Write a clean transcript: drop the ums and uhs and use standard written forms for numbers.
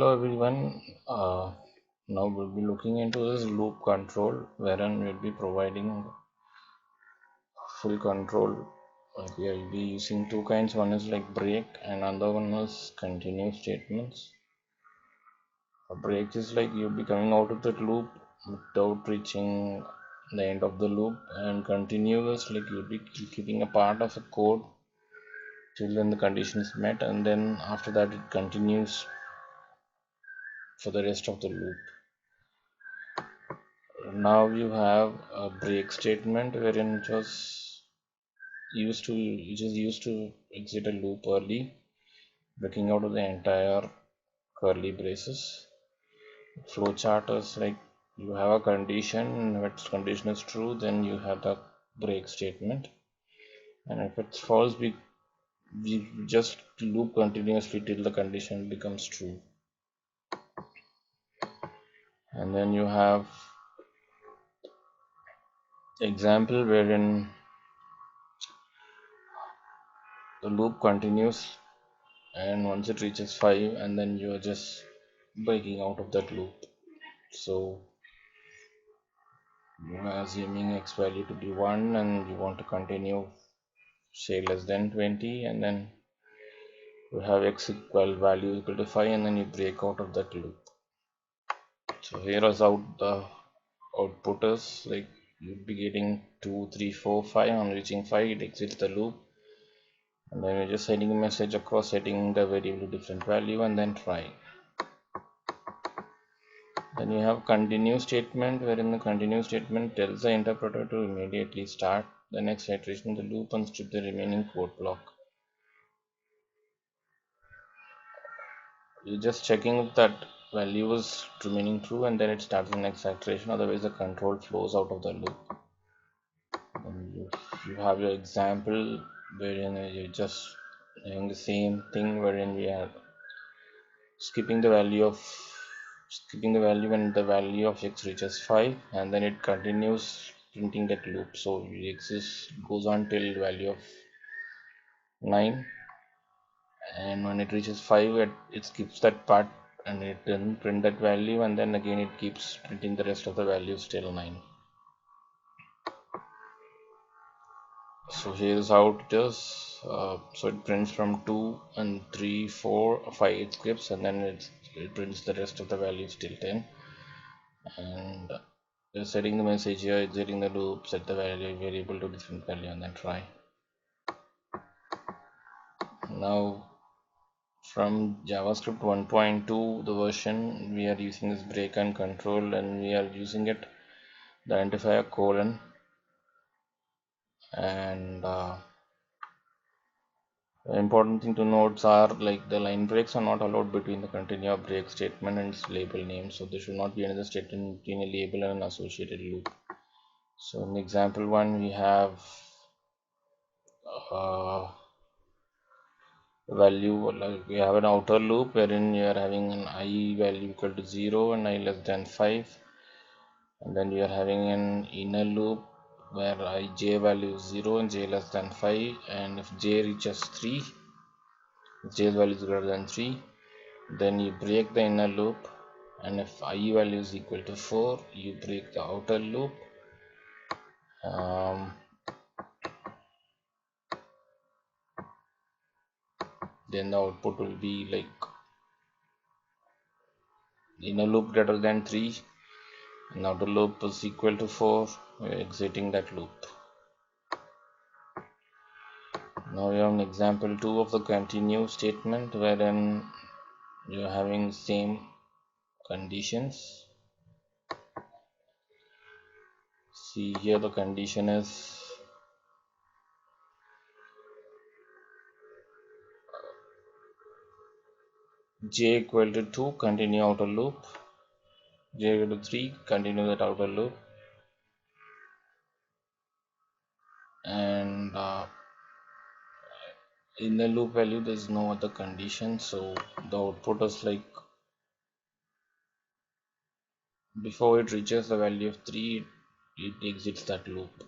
Hello everyone. Now we'll be looking into this loop control, wherein we'll be providing full control. We'll be using two kinds. One is like break, and another one is continue statements. A break is like you'll be coming out of that loop without reaching the end of the loop, and continue is like you'll be keeping a part of a code till when the condition is met, and then after that it continues for the rest of the loop. Now you have a break statement wherein which is used to exit a loop early, breaking out of the entire curly braces. Flowchart is like you have a condition, and if its condition is true, then you have the break statement, and if it's false, we just loop continuously till the condition becomes true. And then you have example wherein the loop continues, and once it reaches 5, and then you are just breaking out of that loop. So you are assuming x value to be 1, and you want to continue say less than 20, and then you have x equal value equal to 5, and then you break out of that loop. So here is out the output is like you'll be getting 2, 3, 4, 5. On reaching 5, it exits the loop, and then you're just sending a message across, setting the variable to different value, and then try. Then you have continue statement, wherein the continue statement tells the interpreter to immediately start the next iteration of the loop and strip the remaining code block. You're just checking if that value is remaining true, and then it starts the next iteration, otherwise the control flows out of the loop. And you have your example wherein you're just doing the same thing, wherein we are skipping the value when the value of x reaches 5, and then it continues printing that loop. So x goes on till value of 9, and when it reaches 5, it skips that part and it doesn't print that value, and then again it keeps printing the rest of the values till 9. So here is how it is. So it prints from 2 and 3, 4, 5, it skips, and then it prints the rest of the values till 10. And setting the message here, exiting the loop, set the variable to different value, and then try. Now from JavaScript 1.2, the version, we are using this break and control, and we are using it the identifier colon, and the important thing to note are like the line breaks are not allowed between the continue break statement and its label name, so there should not be another statement between a label and an associated loop. So in example 1, we have value, like we have an outer loop wherein you are having an I value equal to 0 and I less than 5, and then you are having an inner loop where j value is 0 and j less than 5, and if j reaches 3, if j's value is greater than 3, then you break the inner loop, and if I value is equal to 4, you break the outer loop. Then the output will be like inner loop greater than 3, and outer loop is equal to 4, we're exiting that loop. Now we have an example 2 of the continue statement, wherein you are having same conditions. See here, the condition is j equal to 2, continue outer loop, j equal to 3, continue that outer loop, and in the loop value there is no other condition, so the output is like before it reaches the value of 3, it exits that loop.